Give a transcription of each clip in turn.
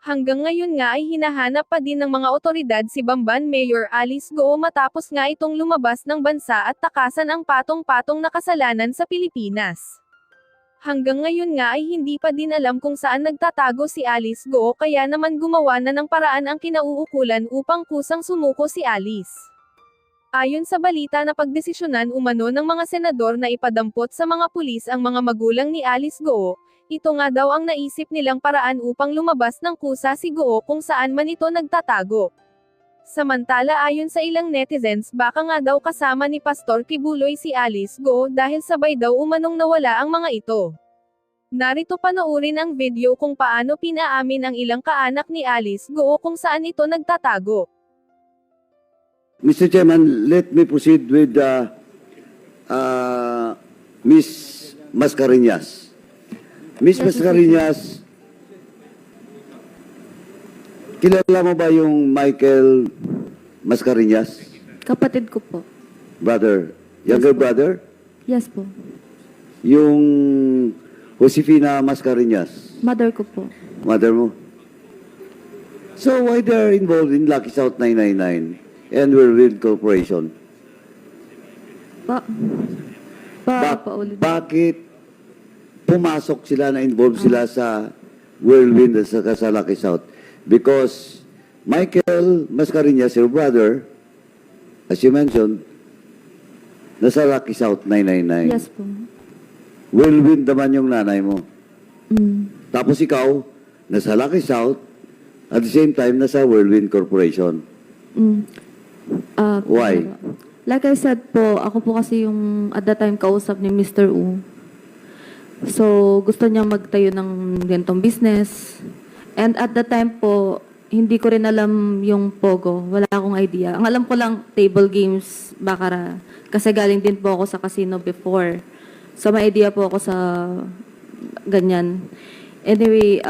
Hanggang ngayon nga ay hinahanap pa din ng mga otoridad si Bamban Mayor Alice Go matapos nga itong lumabas ng bansa at takasan ang patong-patong na kasalanan sa Pilipinas. Hanggang ngayon nga ay hindi pa din alam kung saan nagtatago si Alice Go kaya naman gumawa na ng paraan ang kinauukulan upang kusang sumuko si Alice. Ayon sa balita na pagdesisyonan umano ng mga senador na ipadampot sa mga pulis ang mga magulang ni Alice Go, ito nga daw ang naisip nilang paraan upang lumabas ng kusa si Go kung saan man ito nagtatago. Samantala ayon sa ilang netizens baka nga daw kasama ni Pastor Kibuloy si Alice Go dahil sabay daw umanong nawala ang mga ito. Narito panoorin ang video kung paano pinaamin ang ilang kaanak ni Alice Go kung saan ito nagtatago. Mr. Chairman, let me proceed with Ms. Mascareñas. Ms. Mascareñas, kilala mo ba yung Michael Mascareñas? Kapatid ko po. Brother? Younger brother? Yes po. Yung Josefina Mascareñas? Mother ko po. Mother mo? So why they're involved in Lucky South 999 and Whirlwind Corporation? Paulit. Bakit pumasok sila na involved sila sa Whirlwind at sa Lucky South? Because Michael Mascareñas, your brother, as you mentioned, nasa Lucky South 999. Yes po. Whirlwind naman yung nanay mo. Mm. Tapos ikaw, nasa Lucky South, at the same time, nasa Whirlwind Corporation. Mm. Why? Like I said po, ako po kasi yung at that time kausap ni Mr. U. So, gusto niyang magtayo ng ganitong business. And at that time po, hindi ko rin alam yung Pogo. Wala akong idea. Ang alam ko lang, table games, baccarat. Kasi galing din po ako sa casino before. So, may idea po ako sa ganyan. Anyway,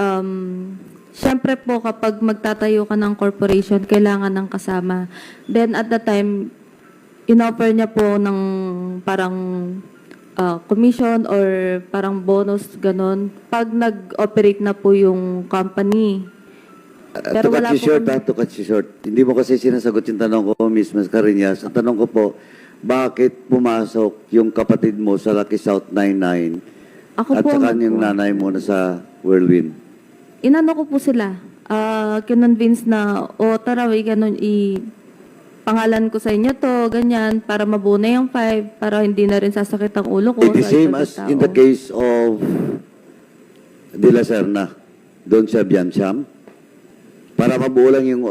syempre po kapag magtatayo ka ng corporation, kailangan ng kasama. Then at that time, inoffer niya po ng parang commission or parang bonus, ganon, pag nag-operate na po yung company. To cut you short, hindi mo kasi sinasagot yung tanong ko, Ms. Mascareñas. Ang tanong ko po, bakit pumasok yung kapatid mo sa Lucky South 99 Ako at po, saka yung nanay mo na sa Whirlwind? inano ko po sila, kinonvince na, tara, ganun, pangalan ko sa inyo to, ganyan, para mabuo na yung 5, para hindi na rin sasakit ang ulo ko. It is same as in the case of De La Serna, doon sa Biancham, para mabuo lang yung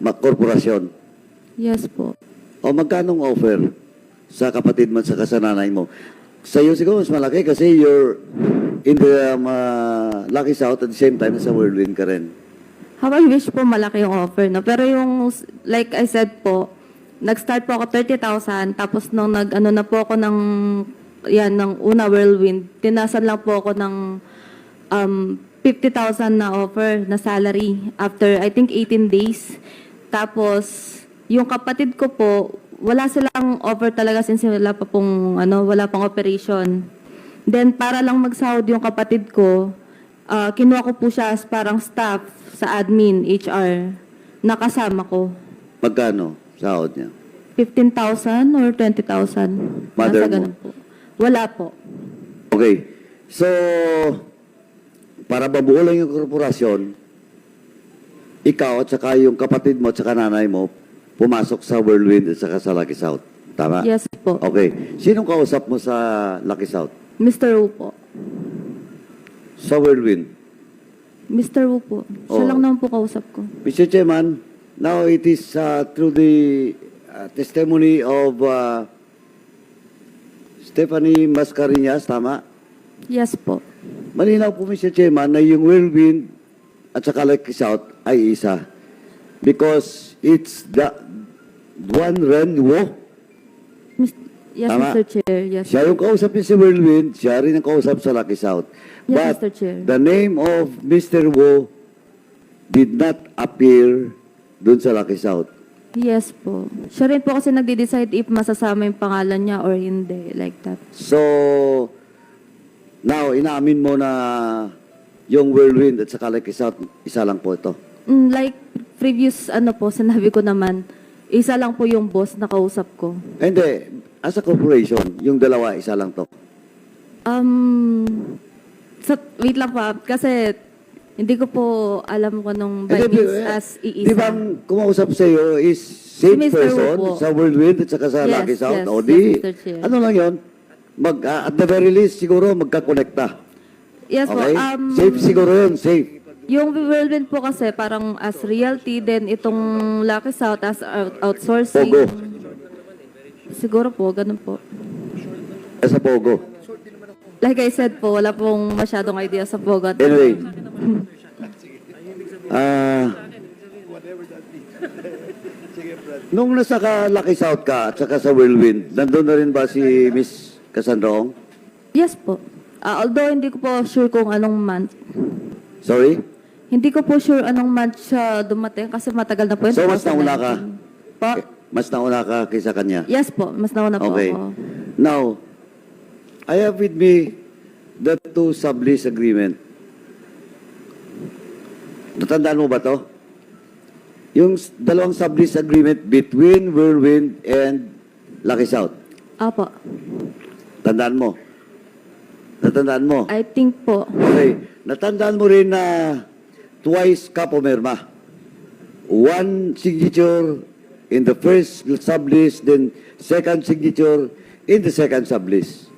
korporasyon. Yes po. O magkano offer sa kapatid mo at saka sa nanay mo? Sa'yo siguro mas malaki kasi you're in the Lucky South at the same time sa Whirlwind ka rin. How I wish po malaki yung offer, no? Pero yung, like I said po, nag-start po ako 30,000, tapos nung nag-ano na po ako ng una Whirlwind, tinasan lang po ako ng 50,000 na offer na salary after, I think, 18 days. Tapos, yung kapatid ko po, wala silang offer talaga since wala pa pong, wala pang operation. Then, para lang magsahod yung kapatid ko, kinuha ko po siya as parang staff sa admin, HR, nakasama ko. Magkano sahod niya? 15,000 or 20,000. Mother Nasa ganun po. Wala po. Okay. So, para mabuo lang yung korporasyon, ikaw at saka yung kapatid mo at saka nanay mo, pumasok sa Whirlwind at saka sa Lucky South. Tama? Yes po. Okay. Sinong kausap mo sa Lucky South? Mr. Wu po. Sa Whirlwind? Mr. Wu po. Siya lang naman po kausap ko. Mr. Chairman, now it is through the testimony of Stephanie Mascareñas, tama? Yes po. Malinaw po, Mr. Chairman, na yung Whirlwind at saka Lucky South ay isa. Because it's the one Renwo. Yes, Tama. Mr. Chair. Yes. Siya yung kausap niya si Whirlwind, siya rin ang kausap sa Lucky South. Yes, But Mr. Chair. the name of Mr. Wo did not appear dun sa Lucky South. Yes po. Siya rin po kasi nagde-decide if masasama yung pangalan niya or hindi. Like that. So, now, inaamin mo na yung Whirlwind at saka Lucky South, isa lang po ito. Like previous sinabi ko naman, isa lang po yung boss na kausap ko. Hindi, as a corporation, yung dalawa, isa lang to. Wait lang pa, kasi hindi ko po alam kung anong by Hindi, means as iisa. Di ba ang kumausap sa iyo is same Si Mr. person Wu po. sa Whirlwind at saka sa Yes, Lucky South? yes, O di, yes, Mr. Chair. ano lang yun? At the very least, siguro magkakonekta. Yes po, Okay? Safe siguro yun, safe. yung Whirlwind po kasi parang as realty, then itong Lucky South as outsourcing. Pogo. Siguro po, ganun po. Sa Pogo. Like I said po, wala pong masyadong idea sa Pogo. Anyway. Nung nasa Lucky South ka at saka sa Whirlwind, nandun na rin ba si Miss Cassandra Ong? Yes po. Although hindi ko po sure kung anong month. Sorry? Hindi ko po sure anong month siya dumating kasi matagal na po yun. So, mas nauna ka? 2019. Po? Mas nauna ka kaysa kanya? Yes po, mas nauna po Okay. ako. Now, I have with me the two sublease agreement. Natandaan mo ba to? Yung dalawang sublease agreement between Whirlwind and Lucky South. Apo. Tandaan mo. Natandaan mo. I think po. Okay. Natandaan mo rin na twice ka pumirma. One signature in the first sublease, then second signature in the second sublease.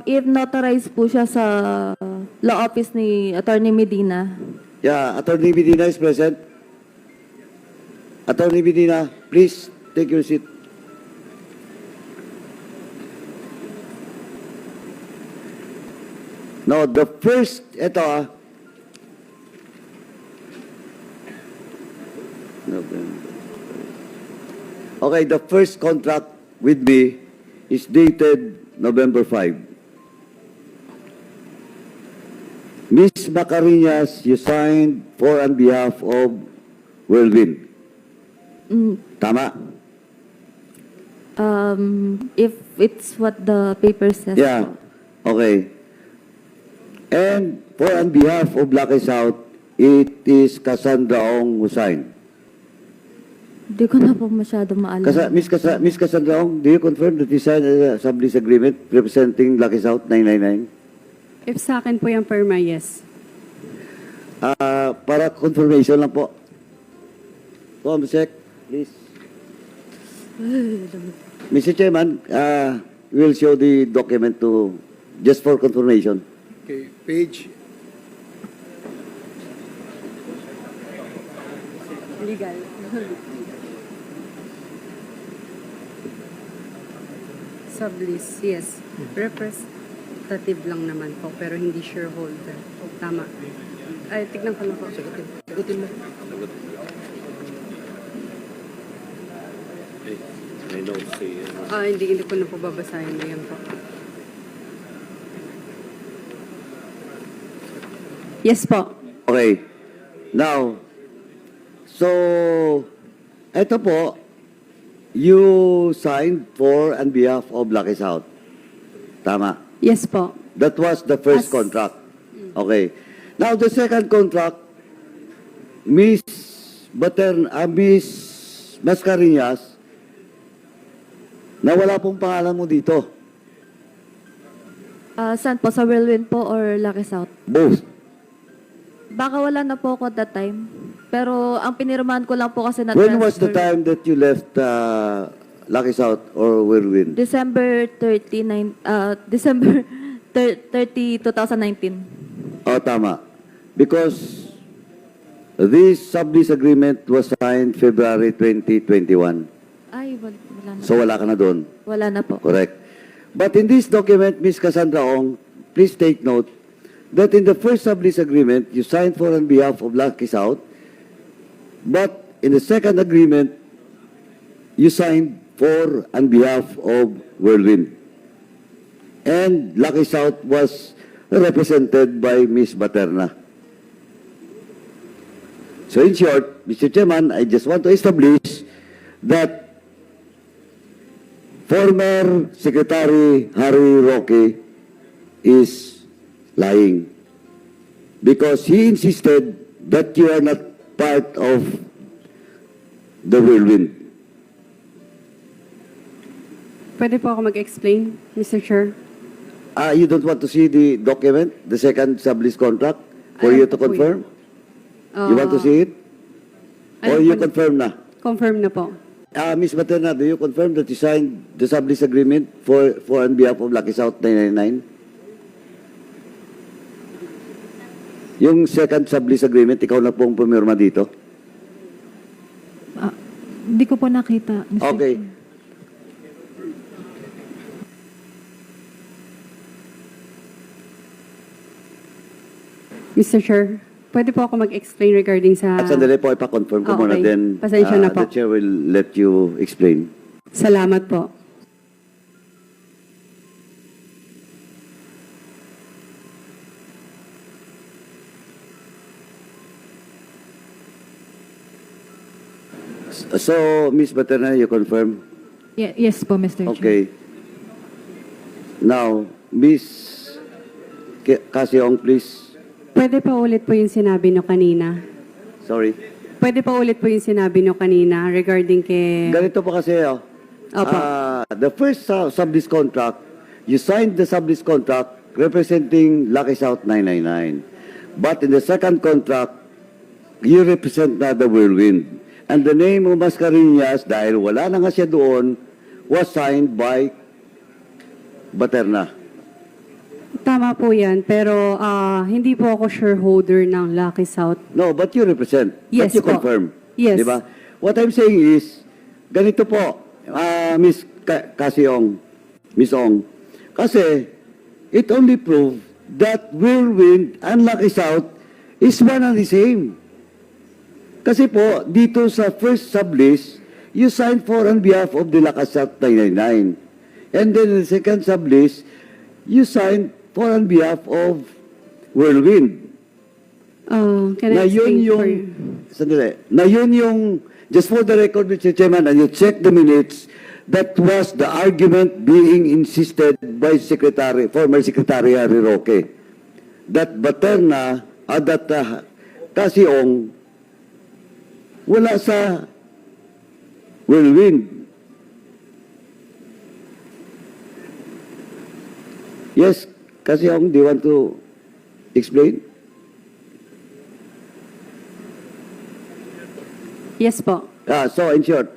If notarized po siya sa law office ni Attorney Medina. Yeah, Attorney Medina is present. Attorney Medina, please take your seat. No, the first, Okay, the first contract with me is dated November 5. Miss Macarinas, you signed for on behalf of Whirlwind. Tama? If it's what the paper says. Yeah. po. Okay. And for on behalf of Lucky South, it is Cassandra Ong who signed. Hindi ko na po masyado maalala. Miss Cassandra Ong, do you confirm that you signed a sublease agreement representing Lucky South 999? If sa akin po yung perma, yes. Para confirmation lang po. Comsec, please. Mr. Chairman, we'll show the document to, just for confirmation. Okay, page. Legal. Sublease, yes. Representative lang naman po, pero hindi shareholder. Tama. Ay, tignan ko lang po. Sagutin mo. I know, say, Hindi ko na po babasahin. Ayan po. Yes po. Okay. Now, so, eto po, you signed for on behalf of Lucky South. Tama. Yes po. That was the first As- contract. Okay. Now, the second contract, Miss Mascareñas, na wala pong pangalan mo dito. Saan po? Sa Whirlwind po or Lucky South? Both. Baka wala na po ako at that time. Pero ang pinirmahan ko lang po kasi na When was the transfer. time that you left Lucky South or Whirlwind? December 30, 2019. Oh, tama. Because this sublease agreement was signed February 2021. Ay, wala na. So wala ka na doon. Wala na po. Correct. But in this document, Ms. Cassandra Ong, please take note that in the first sublease agreement, you signed for on behalf of Lucky South, but in the second agreement, you signed for on behalf of Whirlwind. And Lucky South was represented by Ms. Baterna. So in short, Mr. Chairman, I just want to establish that former Secretary Harry Roque is lying. because he insisted that you are not part of the whirlwind. Pwede po ako mag-explain, Mr. Chair? You don't want to see the document, the second sublease contract, for Ayan you to po po confirm? You want to see it? Or Ayan you po. confirm na? Confirm na po. Ms. Materna, do you confirm that you signed the sublease agreement for on behalf of Lucky South 999? Yung second sublease agreement, ikaw na pong pumirma dito? Hindi ko po nakita, Mr. Okay. Chair. Mr. Chair, pwede po ako mag-explain regarding sa... At sandali po, ipa-confirm ko muna, Okay. then Pasensya na po. the chair will let you explain. Salamat po. So, Ms. Materna, you confirm? Yes po, Mr. Chair. Okay. Now, Ms. Casiong, please. Pwede pa ulit po yung sinabi nyo kanina. Sorry. Pwede pa ulit po yung sinabi nyo kanina regarding kay... Ganito po kasi, Opo. the first sublease contract, you signed the sublease contract representing Lucky South 999. But in the second contract, you represent na the whirlwind. And the name of Mascareñas, dahil wala na nga siya doon, was signed by Baterna. Tama po yan, pero hindi po ako shareholder ng Lucky South. No, but you represent. Yes But you po. confirm. Yes. Di ba? What I'm saying is, ganito po, Miss Casiong, Miss Ong, kasi it only proved that Whirlwind and Lucky South is one and the same. Kasi po, dito sa first sublease, you signed for on behalf of the Lucky South 999. And then in the second sublease, you signed for on behalf of Whirlwind. Can Na I yun explain yung, for you? sandali, na yun yung, just for the record, Mr. Chairman, and you check the minutes, that was the argument being insisted by former Secretary Harry Roque, that Baterna, that Casiong, wala sa Whirlwind. Yes, Casiong, do you want to explain? Yes po. So in short,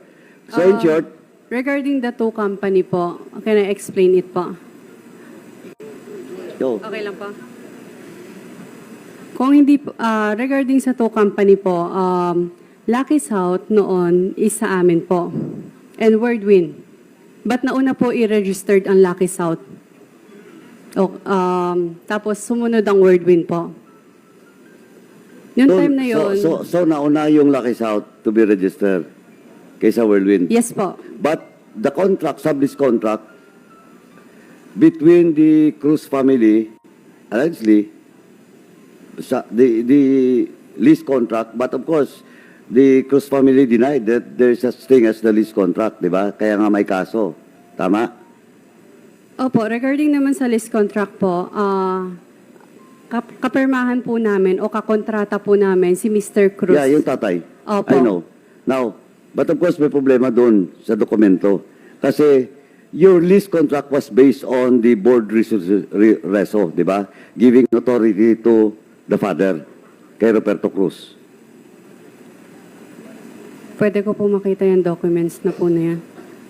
Regarding the two company po, can I explain it po? go. Okay lang po. Kung hindi, regarding sa two company po, Lucky South noon is sa amin po. And Whirlwind. But nauna po i-registered ang Lucky South. Tapos sumunod ang Whirlwind po. Yung time na yun, So nauna yung Lucky South to be registered kaysa Whirlwind. yes po. But the contract, sublease contract, between the Cruz family, allegedly, the lease contract, but of course, the Cruz family denied that there is such thing as the lease contract, di ba? Kaya nga may kaso. Tama? Opo, regarding naman sa lease contract po, kapirmahan po namin o kakontrata po namin si Mr. Cruz. Yeah, yung tatay. Opo. I know. Now, but of course, may problema doon sa dokumento. Kasi your lease contract was based on the board reso, di ba? Giving authority to the father, kay Roberto Cruz. Pwede ko po makita yung documents na po na yan.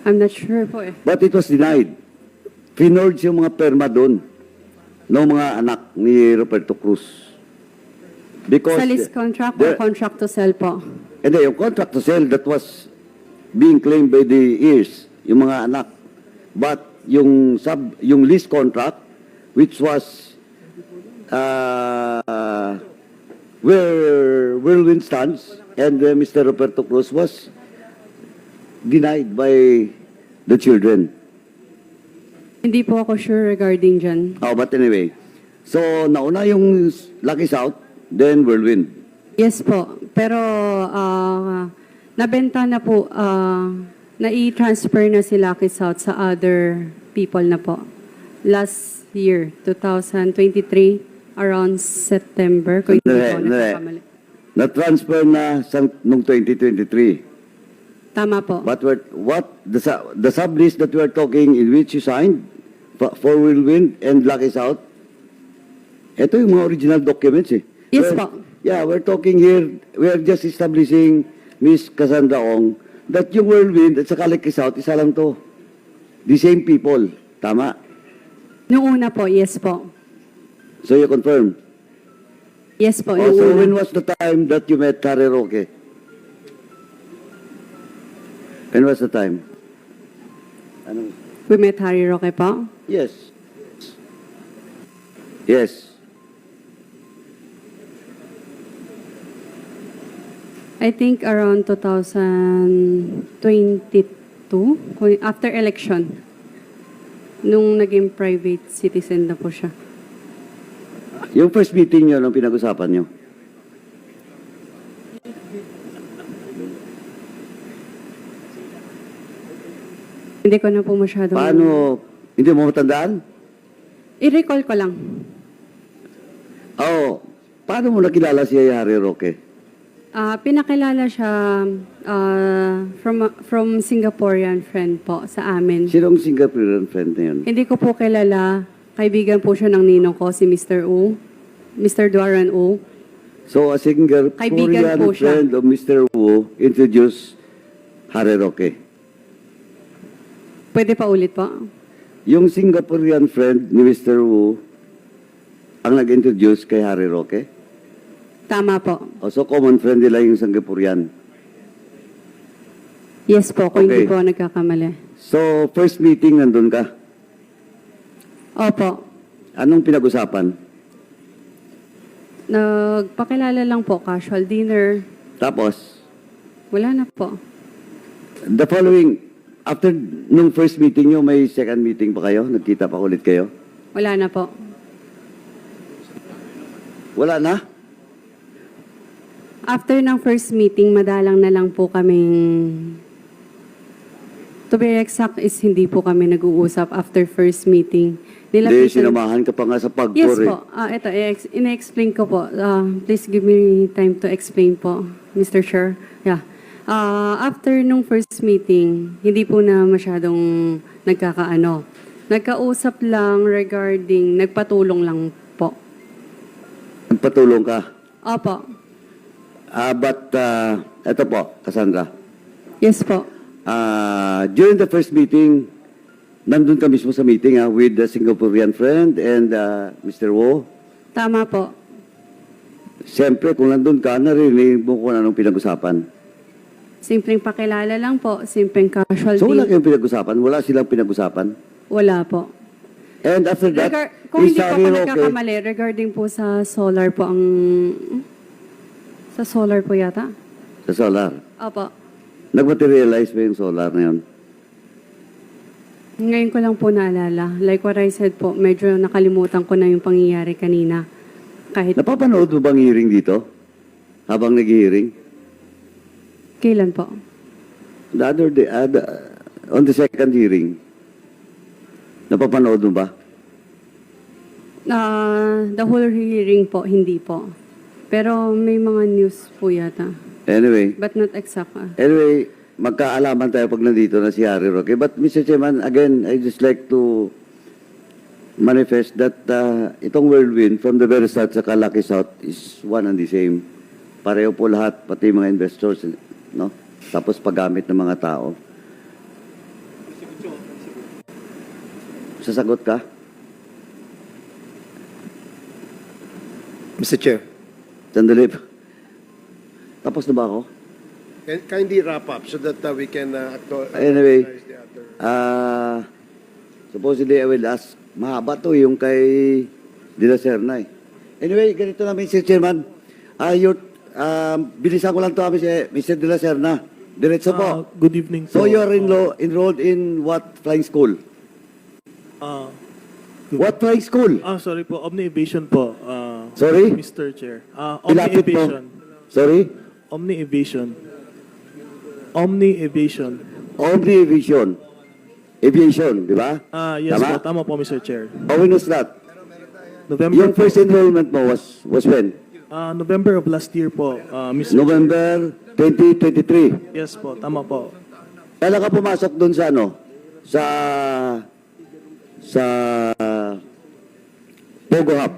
I'm not sure po eh. But it was denied. Finorge yung mga perma doon ng mga anak ni Roberto Cruz. Because Sa lease contract or contract to sell po? Hindi, yung contract to sell that was being claimed by the heirs, yung mga anak. But yung lease contract, which was where Whirlwind stands and Mr. Roberto Cruz was denied by the children. Hindi po ako sure regarding dyan. Oh, but anyway, so nauna yung Lucky South, then Whirlwind. Yes po. Pero nabenta na po, na-i-transfer na si Lucky South sa other people na po. Last year, 2023, around September, kung hindi Hindi, po hindi. nagkakamali. Na-transfer na noong 2023. Tama po. But the sublease that we are talking in which you signed for Whirlwind and Lucky South, ito yung mga original documents eh. Yes po. Yeah, we're talking here, we are just establishing, Miss Cassandra Ong, that yung Whirlwind at saka Lucky South, isa lang to. The same people. Tama? Noong una po, yes po. So you confirm? Yes po, Oh, yung so una. when was the time that you met Harry Roque? When was the time? Ano? We met Harry Roque po. Yes. Yes. I think around 2022, after election, nung naging private citizen na po siya. Yung first meeting nyo, nung pinag-usapan nyo? Hindi ko na po masyadong... Paano? Hindi mo matandaan? I-recall ko lang. Oo. Paano mo nakilala si Harry Roque? Pinakilala siya from Singaporean friend po sa amin. Sinong Singaporean friend na yun? Hindi ko po kilala. Kaibigan po siya ng ninong ko, si Mr. Wu. Mr. Duaran Wu. So, a Singaporean Kaibigan po siya. friend of Mr. Wu introduced Harry Roque. Pwede pa ulit po? Yung Singaporean friend ni Mr. Wu ang nag-introduce kay Harry Roque? Tama po. O, so, common friend nila yung Singaporean. Yes po, kung hindi Okay. po nagkakamali. So, first meeting nandun ka. Opo. Anong pinag-usapan? Nagpakilala lang po, casual dinner. Tapos, Wala na po. the following, after nung first meeting nyo, may second meeting pa kayo? Nagkita pa ulit kayo? Wala na po. Wala na? After ng first meeting, madalang na lang po kaming... To be exact is hindi po kami nag-uusap after first meeting. Hindi, sinamahan ka pa nga sa Yes pagpor eh. po. Ito, ina-explain ko po. Please give me time to explain po, Mr. Chair. Yeah. After nung first meeting, hindi po na masyadong nagkakaano. Nagkausap lang regarding, nagpatulong lang po. Patulong ka. Opo. But, eto po, Cassandra. Yes po. During the first meeting, nandun ka mismo sa meeting with the Singaporean friend and Mr. Wo. Tama po. Siyempre, kung nandun ka, narinig mo kung anong pinag-usapan. Simpleng pakilala lang po. Simpleng casual So, wala din. kayong pinag-usapan? Wala silang pinag-usapan? Wala po. And after that, Kung hindi po Harry ako Roque, nagkakamali, regarding po sa solar po ang... Sa solar po yata? sa solar. Opo. Nag-materialize ba yung solar na yun? Ngayon ko lang po naalala. Like what I said po, medyo nakalimutan ko na yung pangyayari kanina. Kahit Napapanood mo bang hearing dito? Habang nag-hearing? kailan po. The other day, on the second hearing, napapanood mo ba? The whole hearing po, hindi po. Pero may mga news po yata. Anyway, But not exact. Anyway, magkaalaman tayo pag nandito na si Harry Roque. But Mr. Chairman, again, I just like to manifest that itong Whirlwind from the very start sa Lucky South is one and the same. Pareho po lahat, pati mga investors, no? Tapos paggamit ng mga tao. Sasagot ka? Mr. Chair, Sandali. Tapos na ba ako? can kindly wrap up so that we can Anyway, acknowledge the other. supposedly I will ask, mahaba to yung kay De La Serna eh. Anyway, ganito na Mr. Chairman. Bilisan ko lang to Mr. De La Serna. Diretso po. Good evening po. So you're enrolled in what flying school? What flying school? Sorry po, Omni Aviation po. Sorry? Mr. Chair. Omni Ilapit mo. Aviation. Sorry? Omni Aviation. Omni Aviation. Omni Aviation. Aviation, di ba? Yes Tama? po, tama po Mr. Chair. Oh, when was that? November Yung first enrollment mo was when? November of last year po, Mr. November 2023. Yes po, tama po. Kailan ka pumasok doon sa ano? Sa Pogo Hub.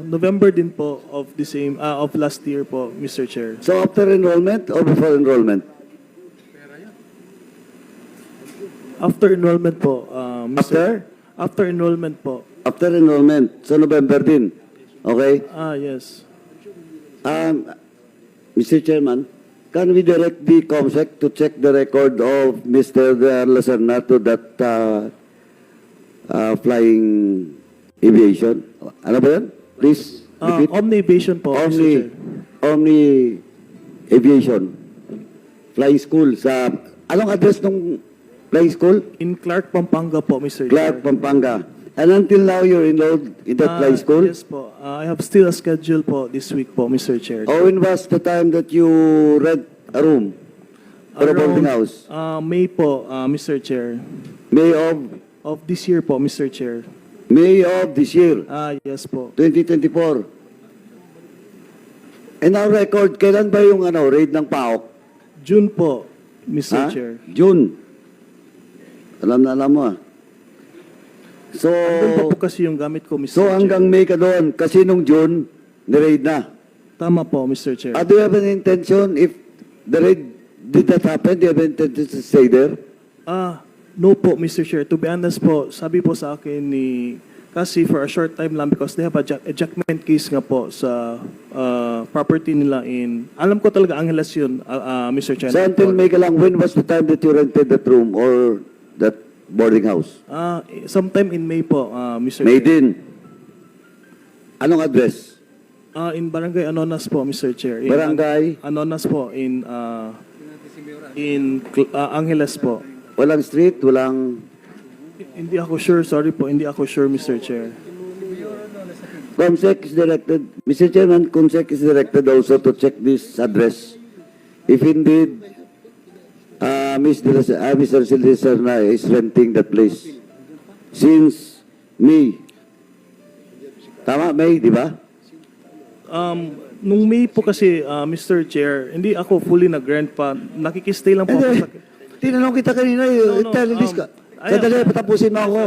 November din po of the same of last year po, Mr. Chair. So after enrollment or before enrollment? After enrollment po, After? After enrollment po. After enrollment. So November din. Okay? Yes. Mr. Chairman, can we direct the COMSEC to check the record of Mr. Lacerna to that flying aviation? Ano ba yan? Please repeat. Omni Evasion po, Mr. Chair. Omni Aviation. Flying school sa... Anong address ng flying school? In Clark, Pampanga po, Mr. Clark, Chair. Pampanga. And until now, you're enrolled in that flying school? Yes po. I have still a schedule po this week po, Mr. Chair. Or when was the time that you rent a room for a boarding house? May po, Mr. Chair. May Of this year po, Mr. Chair. of this year, Yes po. 2024. And our record, kailan ba yung raid ng PAOK? June po, Mr. Chair. June. Alam na alam mo ah. So, Doon pa po kasi yung gamit ko, Mr. so Chair. hanggang May ka doon, kasi nung June, ni-raid na. Tama po, Mr. Chair. Do you have an intention, if the raid did not happen, do you have an intention to stay there? No po, Mr. Chair. To be honest po, sabi po sa akin kasi for a short time lang because they have a ejectment case nga po sa property nila alam ko talaga Angeles yun, Mr. Chair. So until May ka lang, when was the time that you rented that room or that boarding house? Sometime in May po, Mr. May Chair. din. Anong address? In Barangay Anonas po, Mr. Chair. Barangay? Anonas po, in Angeles po. Walang street, walang... Hindi ako sure, sorry po, hindi ako sure, Mr. Chair. COMSEC is directed, Mr. Chairman, COMSEC is directed also to check this address. If indeed, Mr. Silvestre is renting that place since May. Tama, May, di ba? Nung May po kasi, Mr. Chair, hindi ako fully nag-grant pa. Nakikistay lang po ako sa... Tinanong kita kanina, No, no, telelis ka. ay- Sadali, patapusin mo ako.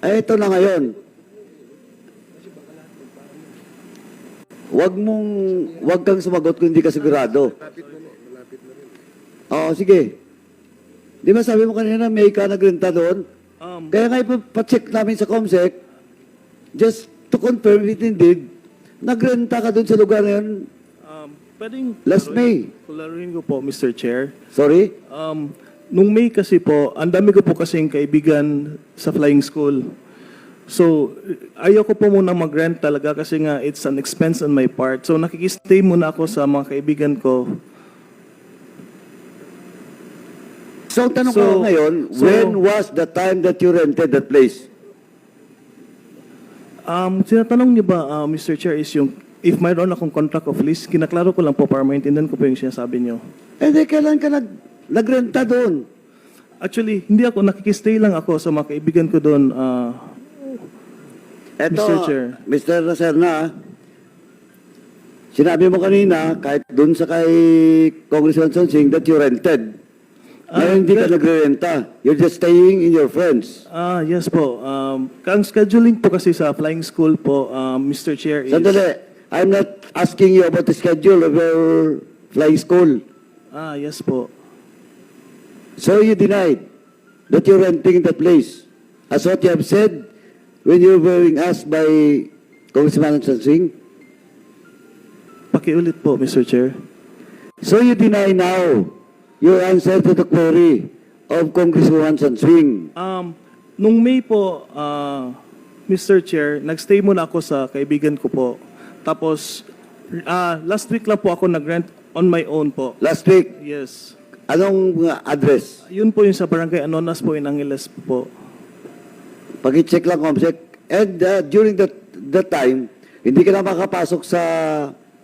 Ay, ito na ngayon. Wag kang sumagot kung hindi ka sigurado. Oo, sige. Di ba sabi mo kanina, may ka nagrenta doon? Kaya nga ipacheck namin sa COMSEC, just to confirm it indeed, nagrenta ka doon sa lugar na yun. Pwedeng... Last May. Kularuin ko po, Mr. Chair. Sorry? Nung May kasi po, ang dami ko po kasing kaibigan sa flying school. So, ayaw ko po muna mag-rent talaga kasi nga it's an expense on my part. So, nakikistay muna ako sa mga kaibigan ko. So, tanong ko ngayon, when was the time that you rented that place? Sinatanong niyo ba, Mr. Chair, is yung if mayroon akong contract of lease, kinaklaro ko lang po para maintindihan ko po yung sinasabi niyo. Eh, di, kailan ka nagrenta doon? Actually, hindi ako, nakikistay lang ako sa mga kaibigan ko doon, Eto, Mr. Chair. Mr. Lacerna, sinabi mo kanina, kahit doon sa kay Congressman Sonsing, that you rented. Ngayon hindi ka nagre-renta. You're just staying in your friends. Yes po. Ang scheduling po kasi sa flying school po, Mr. Chair, is... Sandali, I'm not asking you about the schedule of your flying school. Yes po. So you denied that you're renting the place. As what you have said when you were being asked by Congressman Sonsing. Pakiulit po, Mr. Chair. So you deny now your answer to the query of Congresswoman Sonsing. Nung May po, Mr. Chair, nagstay muna ako sa kaibigan ko po. Tapos, last week lang po ako nag-rent on my own po. Last week, Yes. anong address? Yun po yung sa Barangay Anonas po in Angeles po. Pag-check lang, COMSEC. And during that time, hindi ka na makapasok sa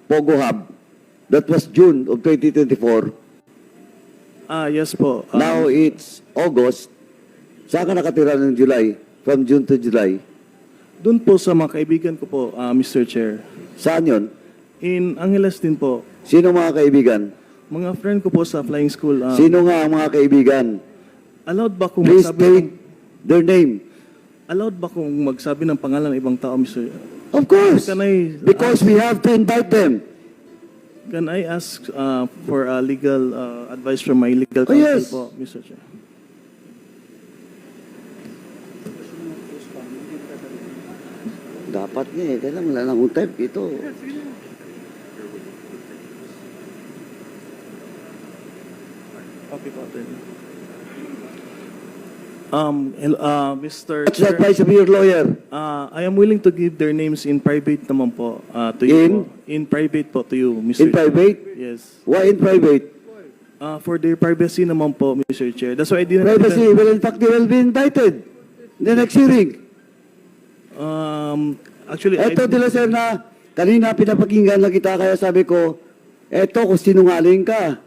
Pogo Hub. That was June of 2024. Yes po. Now it's August. Saan ka nakatira ng July? From June to July? Doon po sa mga kaibigan ko po, Mr. Chair. Saan yun? In Angeles din po. Sino mga kaibigan? Mga friend ko po sa flying school. Sino nga ang mga kaibigan? Allowed ba kung Please magsabi state their name. allowed ba kung magsabi ng pangalan ng ibang tao, Mr. Of course. Can I Because we have to invite them. Can I ask for legal advice from my legal counsel yes. po, Mr. Chair? Dapat nga eh. Kailangan wala nang type ito. Copy po, attorney. Mr. What's the Chair, advice of your lawyer? I am willing to give their names in private naman po to you. In? Po. In private po to you, Mr. In private? Yes. Why in private? For their privacy naman po, Mr. Chair. That's why I didn't... Privacy. Well, in fact, they will be invited. In the next hearing. Actually, Eto, De La Serna, kanina pinapakinggan lang kita, kaya sabi ko, eto, kung sinungaling ka.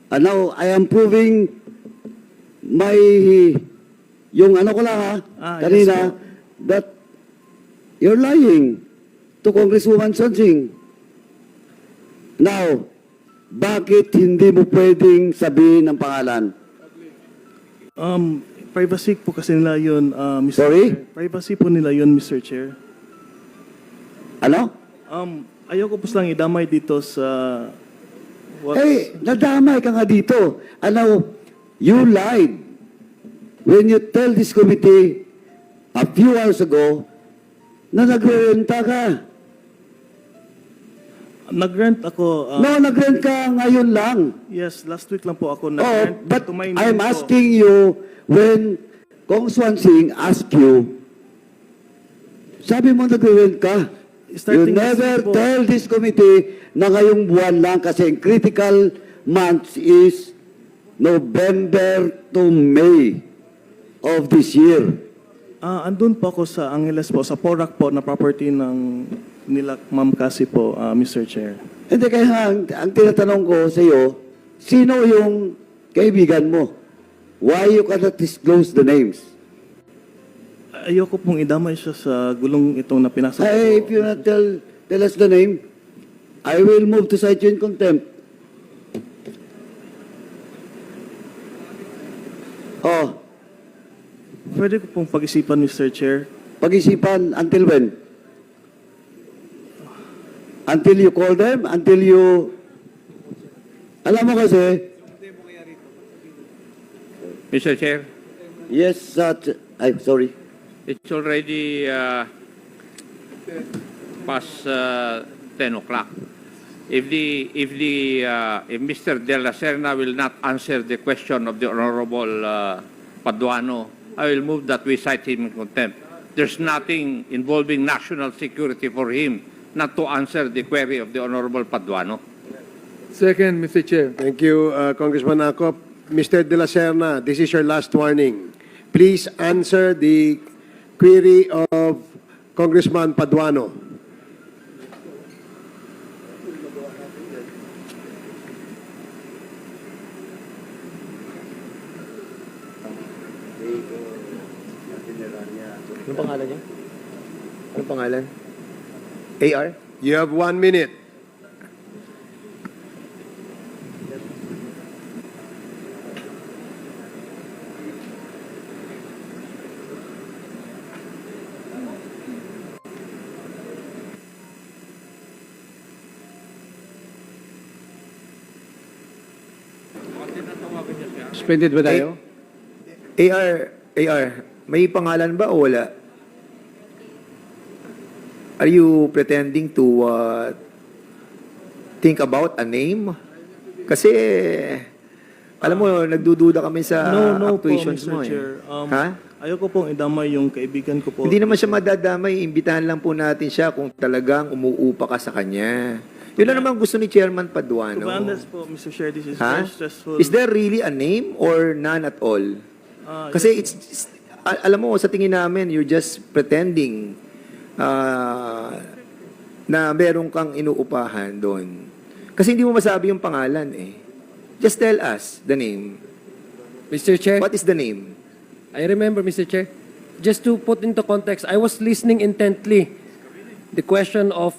And now, I am proving my, yung ano ko lang ha, kanina, yes, that you're lying to Congresswoman Sonsing. Now, bakit hindi mo pwedeng sabihin ng pangalan? Privacy po kasi nila yun, Mr. Sorry? Chair. Privacy po nila yun, Mr. Chair. Ano? Ayoko po lang idamay dito sa... Eh, nadamay ka nga dito. Ano, you lied when you tell this committee a few hours ago na nagre-renta ka. Nag-rent ako... No, nag-rent ka ngayon lang. yes, last week lang po ako Oh, nag-rent. but to my I'm name po. asking you when Kong Swan Sing asked you, sabi mo nagre-rent ka. You Starting this never week po. tell this committee na ngayong buwan lang kasi ang critical months is November to May of this year. Andun po ako sa Angeles po, sa Porac po, na property ng nila Ma'am Cassie po, Mr. Chair. Hindi kaya nga, ang tinatanong ko sa iyo, sino yung kaibigan mo? Why you cannot disclose the names? Ayoko pong idamay siya sa gulong itong na pinasa ko. Hey, if you not tell us the name, I will move to cite you in contempt. Oh, Pwede ko pong pag-isipan, Mr. Chair. pag-isipan until when? Until you call them? Until you... Alam mo kasi... Mr. Chair, Yes, I'm sorry. it's already past 10 o'clock. If Mr. De La Serna will not answer the question of the Honorable Paduano, I will move that we cite him in contempt. There's nothing involving national security for him not to answer the query of the Honorable Paduano. Second, Mr. Chair. Thank you, Congressman Akop. Mr. De La Serna, this is your last warning. Please answer the query of Congressman Paduano. Anong pangalan niya? Anong pangalan? AR? You have 1 minute. Suspended ba tayo? AR, may pangalan ba o wala? Are you pretending to think about a name? Kasi, alam mo, nagdududa kami sa No po, actuations Mr. mo eh. Chair. Ha? Ayoko pong idamay yung kaibigan ko po. Hindi naman siya madadamay. Imbitahan lang po natin siya kung talagang umuupa ka sa kanya. Yun lang naman gusto ni Chairman To Paduano. be honest po, Mr. Chair, this is Ha? very stressful. Is there really a name or none at all? Kasi alam mo, sa tingin namin, you're just pretending na meron kang inuupahan doon. Kasi hindi mo masabi yung pangalan eh. Just tell us the name. Mr. Chair, What is the name? I remember, Mr. Chair. just to put into context, I was listening intently the question of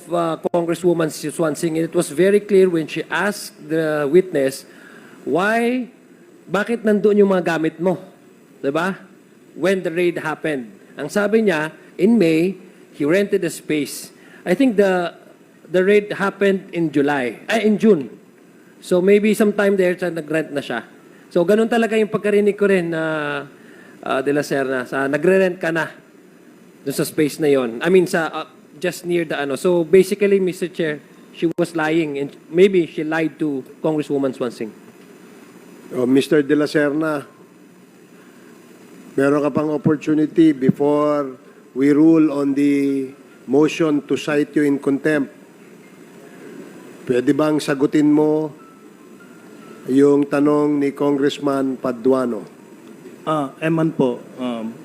Congresswoman Swansing, and it was very clear when she asked the witness, bakit nandoon yung mga gamit mo? Diba? When the raid happened. Ang sabi niya, in May, he rented a space. I think the raid happened in June. So maybe sometime there, nag-rent na siya. So ganun talaga yung pagkarinig ko rin na De La Serna, nagre-rent ka na dun sa space na yon. I mean, just near the ano. So basically, Mr. Chair, she was lying and maybe she lied to Congresswoman Swansing. Mr. De La Serna, meron ka pang opportunity before we rule on the motion to cite you in contempt. Pwede bang sagutin mo yung tanong ni Congressman Paduano? Eman po,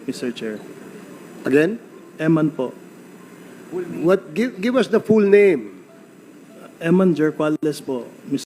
Mr. Chair. Again? Eman po. Give us the full name. Eman Jerquales po, Mr.